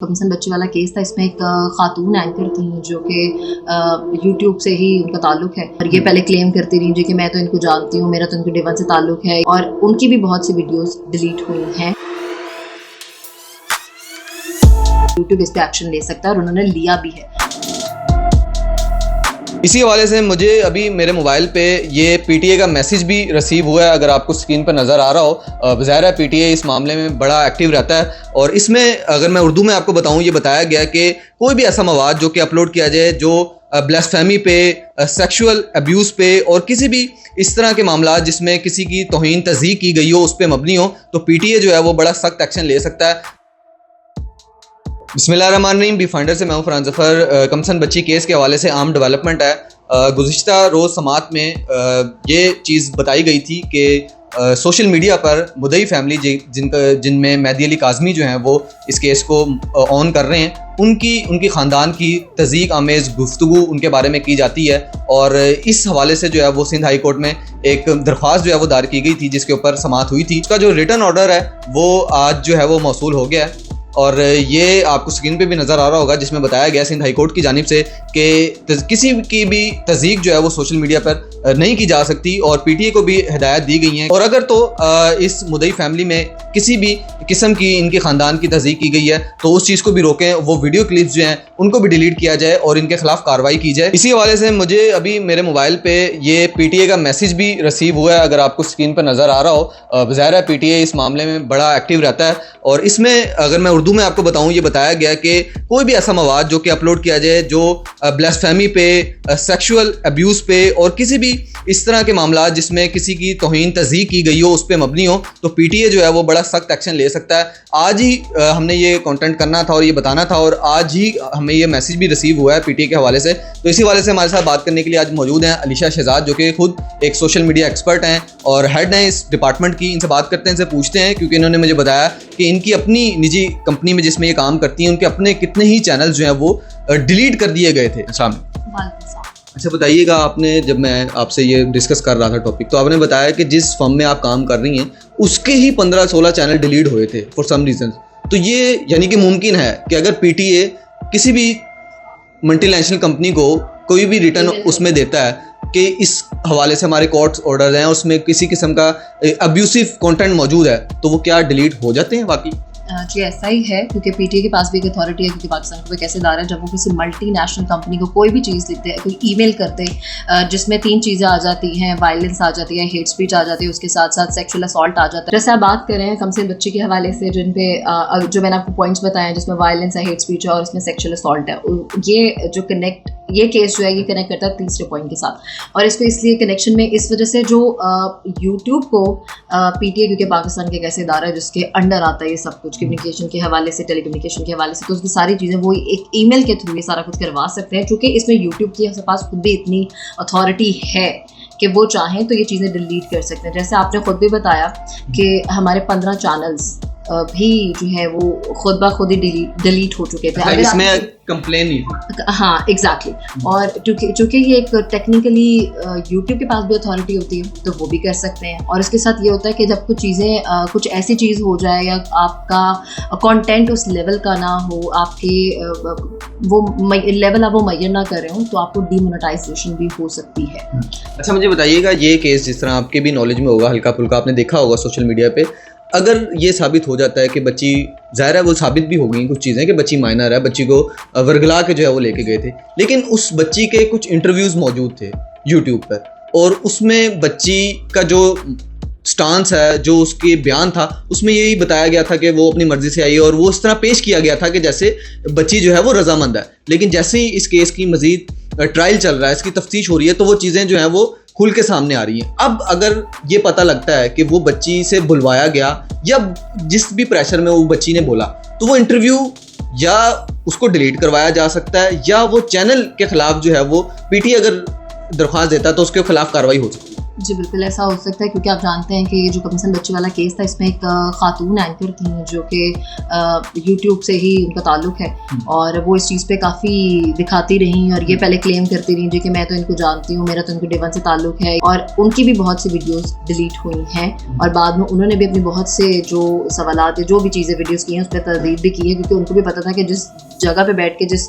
कमसन बच्ची वाला केस था। इसमें एक खातून एंकर थी जो कि यूट्यूब से ही उनका ताल्लुक है और ये पहले क्लेम करती रही कि मैं तो इनको जानती हूँ, मेरा तो इनके डे 1 से ताल्लुक है और उनकी भी बहुत सी वीडियोस डिलीट हुई हैं। यूट्यूब इस पे एक्शन ले सकता है और उन्होंने लिया भी है। इसी हवाले से मुझे अभी मेरे मोबाइल पे ये पीटीए का मैसेज भी रिसीव हुआ है। अगर आपको स्क्रीन पर नज़र आ रहा हो, ज़ाहिर है पीटीए इस मामले में बड़ा एक्टिव रहता है और इसमें अगर मैं उर्दू में आपको बताऊं, ये बताया गया कि कोई भी ऐसा मवाद जो कि अपलोड किया जाए जो ब्लास्फेमी पे, सेक्सुअल अब्यूज़ पे और किसी भी इस तरह के मामला जिसमें किसी की तौहीन तज़हीक की गई हो उस पर मबनी हो, तो पीटीए जो है वो बड़ा सख्त एक्शन ले सकता है। बिस्मिल्लाहिर्रहमानिर्रहीम। बी फाइंडर से मैं हूं फरहान ज़फ़र। कमसन बच्ची केस के हवाले से आम डेवलपमेंट है। गुज़िश्ता रोज़ समात में ये चीज़ बताई गई थी कि सोशल मीडिया पर मुदई फैमिली जिनमें मेहदी अली काज़मी जो हैं वो इस केस को ऑन कर रहे हैं, उनकी ख़ानदान की तज़ीक आमेज़ गुफ्तगू उनके बारे में की जाती है और इस हवाले से जो है वो सिंध हाई कोर्ट में एक दरख्वास्त जो है वो दायर की गई थी जिसके ऊपर समात हुई थी। उसका जो रिटर्न ऑर्डर है वो आज जो है वो मौसूल हो गया है और ये आपको स्क्रीन पे भी नज़र आ रहा होगा जिसमें बताया गया सिंध हाई कोर्ट की जानिब से कि किसी की भी तज़ीक जो है वो सोशल मीडिया पर नहीं की जा सकती और पीटीए को भी हिदायत दी गई हैं और अगर तो इस मुदई फैमिली में किसी भी किस्म की इनके ख़ानदान की तज़ीक की गई है तो उस चीज़ को भी रोकें, वो वीडियो क्लिप्स जो हैं उनको भी डिलीट किया जाए और इनके खिलाफ कार्रवाई की जाए। इसी हवाले से मुझे अभी मेरे मोबाइल पे ये पीटीए का मैसेज भी रिसीव हुआ है। अगर आपको स्क्रीन पर नज़र आ रहा हो, ज़ाहिर है पीटीए इस मामले में बड़ा एक्टिव रहता है और इसमें अगर मैं उर्दू में आपको बताऊं, ये बताया गया कि कोई भी ऐसा मवाद जो कि अपलोड किया जाए जो ब्लास्फेमी पे, सेक्सुअल अब्यूज़ पे और किसी भी इस तरह के मामला जिसमें किसी की तौहीन तज़हीक की गई हो उस पर मबनी हो, तो पीटीए जो है वो बड़ा सख्त एक्शन ले सकता है। आज ही हमने ये कंटेंट करना था और ये बताना था और आज ही हमें ये मैसेज भी रिसीव हुआ है पीटीए के हवाले से। तो इसी हवाले से हमारे साथ बात करने के लिए आज मौजूद हैं अलीशा शहजाद जो कि खुद एक सोशल मीडिया एक्सपर्ट हैं और हेड हैं इस डिपार्टमेंट की। इनसे बात करते हैं, इनसे पूछते हैं क्योंकि इन्होंने मुझे बताया कि इनकी अपनी निजी कंपनी में जिसमें ये काम करती हैं उनके अपने कितने ही चैनल जो हैं वो डिलीट कर दिए गए थे। अच्छा बताइएगा, आपने जब मैं आपसे ये डिस्कस कर रहा था टॉपिक, तो आपने बताया कि जिस फर्म में आप काम कर रही हैं उसके ही 15-16 चैनल डिलीट हुए थे फॉर सम रीजन। तो ये यानी कि मुमकिन है कि अगर पीटीए किसी भी मल्टीनेशनल कंपनी को कोई भी रिटर्न उसमें देता है कि इस हवाले से हमारे कोर्ट्स ऑर्डर हैं, उसमें किसी किस्म का अब्यूसिव कंटेंट मौजूद है, तो वो क्या डिलीट हो जाते हैं वाकई? जी ऐसा ही है क्योंकि पीटीए के पास भी एक अथॉरिटी है क्योंकि पाकिस्तान को एक ऐसे इदारा है जब वो किसी मल्टीनेशनल कंपनी को कोई भी चीज़ लिखते हैं, कोई ईमेल करते हैं जिसमें 3 चीज़ें आ जाती हैं, वायलेंस आ जाती है, हेट स्पीच आ जाती है, उसके साथ साथ सेक्सुअल असॉल्ट आ जाता है। जैसे आप बात कर रहे हैं कमसन बच्ची के हवाले से जिन पे जो मैंने आपको पॉइंट्स बताए जिसमें वायलेंस है, हेट स्पीच है और इसमें सेक्सुअल असॉल्ट है, ये केस जो है ये कनेक्ट करता है तीसरे पॉइंट के साथ। और इसको इसलिए कनेक्शन में इस वजह से जो यूट्यूब को पीटीए क्योंकि पाकिस्तान के एक ऐसे इदारा है जिसके अंडर आता है ये सब कुछ, कम्युनिकेशन के हवाले से, टेलीकम्युनिकेशन के हवाले से, तो उसकी सारी चीज़ें वो एक ईमेल के थ्रू ये सारा कुछ करवा सकते हैं। चूँकि इसमें यूट्यूब की हमारे पास खुद भी इतनी अथॉरिटी है कि वो चाहें तो ये चीज़ें डिलीट कर सकते हैं। जैसे आपने खुद भी बताया कि हमारे 15 चैनल्स भी जो है वो खुद ब खुद ही डिलीट हो चुके थे। अगर इसमें कंप्लेन नहीं थी। हाँ एग्जैक्टली। और चूँकि ये एक टेक्निकली यूट्यूब के पास भी अथॉरिटी होती है तो वो भी कर सकते हैं। और इसके साथ ये होता है कि जब कुछ चीज़ें कुछ ऐसी चीज़ हो जाए या आपका कंटेंट उस लेवल का ना हो, आपके वो लेवल आप वो मैयर ना कर रहे हो, तो आपको डीमोनेटाइजेशन भी हो सकती है। अच्छा मुझे बताइएगा, ये केस जिस तरह आपके भी नॉलेज में होगा, हल्का फुल्का आपने देखा होगा सोशल मीडिया पे, अगर ये साबित हो जाता है कि बच्ची, ज़ाहिर है वो साबित भी हो गई कुछ चीज़ें कि बच्ची माइनर है, बच्ची को वर्गला के जो है वो लेके गए थे, लेकिन उस बच्ची के कुछ इंटरव्यूज़ मौजूद थे यूट्यूब पर और उसमें बच्ची का जो स्टांस है, जो उसके बयान था, उसमें यही बताया गया था कि वो अपनी मर्ज़ी से आई और वो इस तरह पेश किया गया था कि जैसे बच्ची जो है वो रजामंद है। लेकिन जैसे ही इस केस की मज़ीद ट्रायल चल रहा है, इसकी तफ्तीश हो रही है, तो वो चीज़ें जो हैं वो खुल के सामने आ रही हैं। अब अगर ये पता लगता है कि वो बच्ची से बुलवाया गया या जिस भी प्रेशर में वो बच्ची ने बोला, तो वो इंटरव्यू या उसको डिलीट करवाया जा सकता है या वो चैनल के खिलाफ जो है वो पीटीए अगर दरख्वास्त देता है तो उसके खिलाफ कार्रवाई हो सकती है। जी बिल्कुल ऐसा हो सकता है, क्योंकि आप जानते हैं कि ये जो कमसन बच्ची वाला केस था, इसमें एक खातून एंकर थी जो कि यूट्यूब से ही उनका ताल्लुक है, और वो इस चीज़ पे काफ़ी दिखाती रही और ये पहले क्लेम करती रही जी कि मैं तो इनको जानती हूँ, मेरा तो इनको डे वन से ताल्लुक है, और उनकी भी बहुत सी वीडियोस डिलीट हुई हैं और बाद में उन्होंने भी अपनी बहुत से जो सवालात जो भी चीज़ें वीडियोस की हैं उस पर तरदीद भी की है, क्योंकि उनको भी पता था कि जिस जगह पे बैठ के, जिस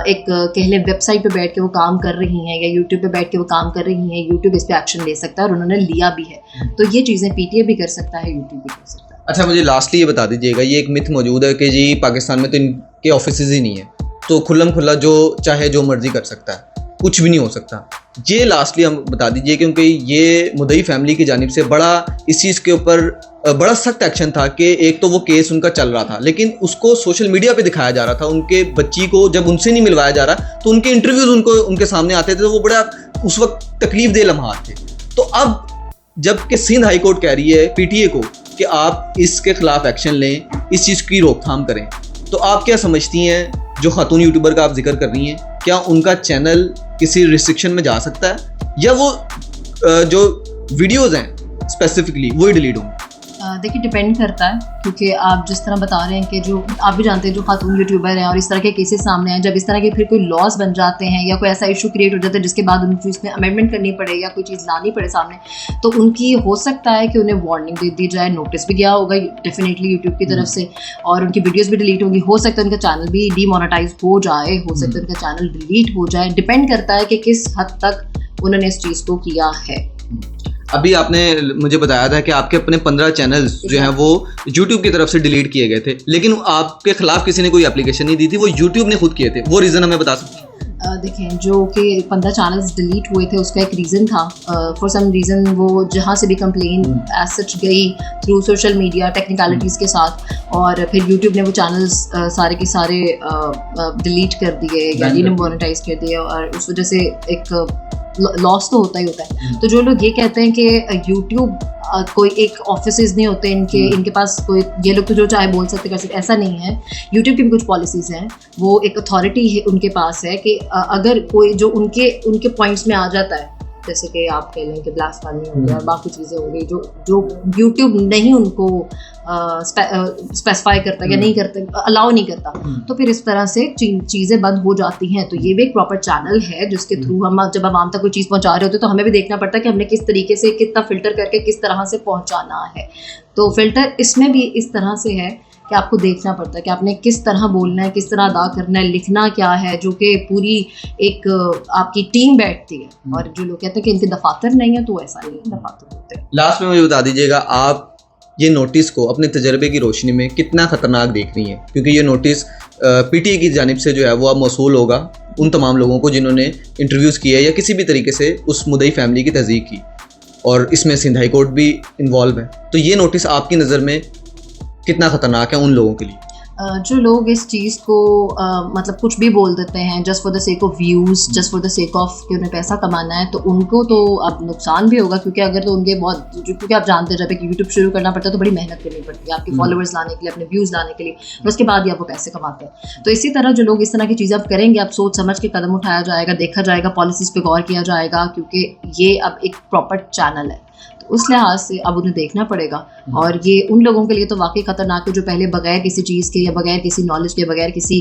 एक कह लें वेबसाइट पे बैठ के वो काम कर रही हैं या यूट्यूब पे बैठ के वो काम कर रही हैं, यूट्यूब इस पे एक्शन ले सकता है और उन्होंने लिया भी है। तो ये चीज़ें पीटीए भी कर सकता है, यूट्यूब भी कर सकता है। अच्छा, मुझे लास्टली ये बता दीजिएगा, ये एक मिथ मौजूद है कि जी पाकिस्तान में तो इनके ऑफिसेज ही नहीं है, तो खुल्लम खुल्ला जो चाहे जो मर्जी कर सकता है, कुछ भी नहीं हो सकता। ये लास्टली हम बता दीजिए, क्योंकि ये मुदई फैमिली की जानिब से बड़ा इस चीज़ के ऊपर बड़ा सख्त एक्शन था कि एक तो वो केस उनका चल रहा था, लेकिन उसको सोशल मीडिया पे दिखाया जा रहा था। उनके बच्ची को जब उनसे नहीं मिलवाया जा रहा तो उनके इंटरव्यूज़ उनके सामने आते थे, तो वो बड़ा उस वक्त तकलीफ दे लम्हात थे। तो अब जबकि सिंध हाई कोर्ट कह रही है पीटीए को कि आप इसके खिलाफ एक्शन लें, इस चीज़ की रोकथाम करें, तो आप क्या समझती हैं, जो खातून यूट्यूबर का आप जिक्र कर रही हैं, क्या उनका चैनल किसी रिस्ट्रिक्शन में जा सकता है या वो जो वीडियोज़ हैं स्पेसिफिकली वही डिलीट होंगे? देखिए डिपेंड करता है, क्योंकि आप जिस तरह बता रहे हैं कि जो आप भी जानते हैं जो खातून यूट्यूबर हैं और इस तरह के केसेस सामने आए, जब इस तरह के फिर कोई लॉस बन जाते हैं या कोई ऐसा इशू क्रिएट हो जाता है जिसके बाद उनको इसमें अमेंडमेंट करनी पड़े या कोई चीज़ लानी पड़े सामने, तो उनकी हो सकता है कि उन्हें वार्निंग दे दी जाए, नोटिस भी गया होगा डेफिनेटली यूट्यूब की तरफ से, और उनकी वीडियोज़ भी डिलीट होगी। हो सकता है उनका चैनल भी डीमोनेटाइज हो जाए, हो सकता है उनका चैनल डिलीट हो जाए। डिपेंड करता है कि किस हद तक उन्होंने इस चीज़ को किया है। अभी आपने मुझे बताया था कि आपके अपने 15 चैनल्स जो हैं वो YouTube की तरफ से डिलीट किए गए थे, लेकिन आपके खिलाफ किसी ने कोई एप्लीकेशन नहीं दी थी, वो YouTube ने खुद किए थे। वो रीज़न हमें बता सकते हैं? देखें, जो कि 15 चैनल्स डिलीट हुए थे उसका एक रीज़न था। फॉर सम रीज़न वो जहाँ से भी कंप्लेन एज सच गई थ्रू सोशल मीडिया टेक्निकलिटीज़ के साथ, और फिर यूट्यूब ने वो चैनल्स सारे के सारे डिलीट कर दिए या डीमोनेटाइज कर दिए, और उस वजह से एक लॉस तो होता ही होता है। तो जो लोग ये कहते हैं कि यूट्यूब कोई एक ऑफिसेज नहीं होते इनके पास कोई, ये लोग तो जो चाहे बोल सकते कर सकते, ऐसा नहीं है। यूट्यूब की भी कुछ पॉलिसीज़ हैं, वो एक अथॉरिटी है उनके पास है कि अगर कोई जो उनके पॉइंट्स में आ जाता है, जैसे कि आप कह लें कि ब्लास्फेमी हो गया और बाकी चीज़ें हो गई जो यूट्यूब नहीं उनको स्पेसिफाई करता या नहीं करता, अलाउ नहीं करता, तो फिर इस तरह से चीज़ें बंद हो जाती हैं। तो ये भी एक प्रॉपर चैनल है जिसके थ्रू हम जब आवाम तक कोई चीज़ पहुंचा रहे होते हैं तो हमें भी देखना पड़ता है कि हमने किस तरीके से कितना फ़िल्टर करके किस तरह से पहुंचाना है। तो फ़िल्टर इसमें भी इस तरह से है कि आपको देखना पड़ता है कि आपने किस तरह बोलना है, किस तरह अदा करना है, लिखना क्या है, जो कि पूरी एक आपकी टीम बैठती है। और जो लोग कहते हैं कि इनके दफातर नहीं है, तो ऐसा नहीं है, दफातर होते हैं। लास्ट में मुझे बता दीजिएगा, आप ये नोटिस को अपने तजर्बे की रोशनी में कितना ख़तरनाक देख रही हैं, क्योंकि ये नोटिस पीटीए की जानिब से जो है वो अब मौसूल होगा उन तमाम लोगों को जिन्होंने इंटरव्यूज़ किए या किसी भी तरीके से उस मुदई फैमिली की तहज़ीक की, और इसमें सिंध हाई कोर्ट भी इन्वॉल्व है। तो ये नोटिस आपकी नज़र में कितना ख़तरनाक है उन लोगों के लिए? जो लोग इस चीज़ को मतलब कुछ भी बोल देते हैं just for the sake of views, just for the sake of कि उन्हें पैसा कमाना है, तो उनको तो अब नुकसान भी होगा, क्योंकि अगर तो उनके बहुत, क्योंकि आप जानते हैं जब एक यूट्यूब शुरू करना पड़ता है तो बड़ी मेहनत करनी पड़ती है आपके फॉलोअर्स लाने के लिए, अपने व्यूज़ लाने के लिए, और उसके बाद ही आप वो पैसे कमाते हैं। तो इसी तरह जो लोग इस तरह की चीज़ें अब करेंगे, अब सोच समझ के कदम उठाया जाएगा, देखा जाएगा, पॉलिसीज़ पे गौर किया जाएगा, क्योंकि ये अब एक प्रॉपर चैनल है। उस लिहाज से अब उन्हें देखना पड़ेगा, और ये उन लोगों के लिए तो वाकई ख़तरनाक है जो पहले बगैर किसी चीज़ के या बगैर किसी नॉलेज के, बगैर किसी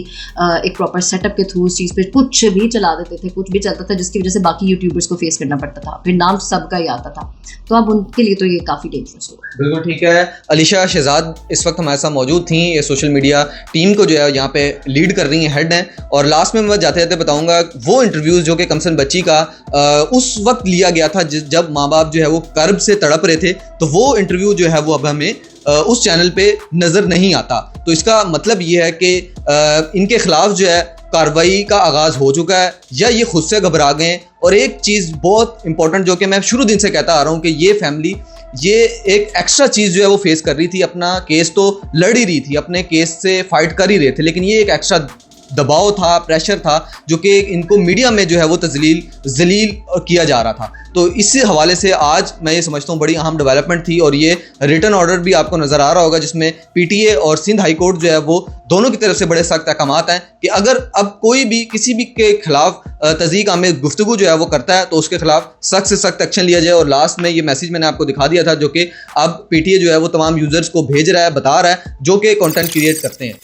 एक प्रॉपर सेटअप के थ्रू उस चीज़ पे कुछ भी चला देते थे, कुछ भी चलता था, जिसकी वजह से बाकी यूट्यूबर्स को फेस करना पड़ता था, फिर नाम सबका ही आता था। तो अब उनके लिए तो ये काफ़ी डेंजरस होगा। बिल्कुल ठीक है। अलीशा शहजाद इस वक्त हमारे साथ मौजूद थी, ये सोशल मीडिया टीम को जो है यहाँ पे लीड कर रही हैं, हेड हैं। और लास्ट में मैं जाते जाते बताऊँगा वो इंटरव्यूज़ जो कि कमसन बच्ची का उस वक्त लिया गया था जब माँ बाप जो है वो कर्ब से तड़प रहे थे, तो वो इंटरव्यू जो है वो अब हमें उस चैनल पे नज़र नहीं आता। तो इसका मतलब ये है कि इनके खिलाफ जो है कार्रवाई का आगाज़ हो चुका है, या ये खुद से घबरा गए। और एक चीज़ बहुत इंपॉर्टेंट जो कि मैं शुरू दिन से कहता आ रहा हूँ कि ये फैमिली ये एक एक्स्ट्रा चीज़ जो है वो फेस कर रही थी। अपना केस तो लड़ ही रही थी, अपने केस से फाइट कर ही रहे थे, लेकिन ये एक एक्स्ट्रा दबाव था, प्रेशर था, जो कि इनको मीडिया में जो है वो जलील किया जा रहा था। तो इस हवाले से आज मैं ये समझता हूँ बड़ी अहम डेवलपमेंट थी। और ये रिटर्न ऑर्डर भी आपको नज़र आ रहा होगा, जिसमें पीटीए और सिंध हाई कोर्ट जो है वो दोनों की तरफ से बड़े सख्त अहकामात हैं कि अगर अब कोई भी किसी भी के खिलाफ तज़ीक आमेज़ गुफ्तगू जो है वो करता है तो उसके खिलाफ सख्त से सख्त एक्शन लिया जाए। और लास्ट में ये मैसेज मैंने आपको दिखा दिया था, जो कि अब पीटीए जो है वो तमाम यूजर्स को भेज रहा है, बता रहा है जो कि कंटेंट क्रिएट करते हैं।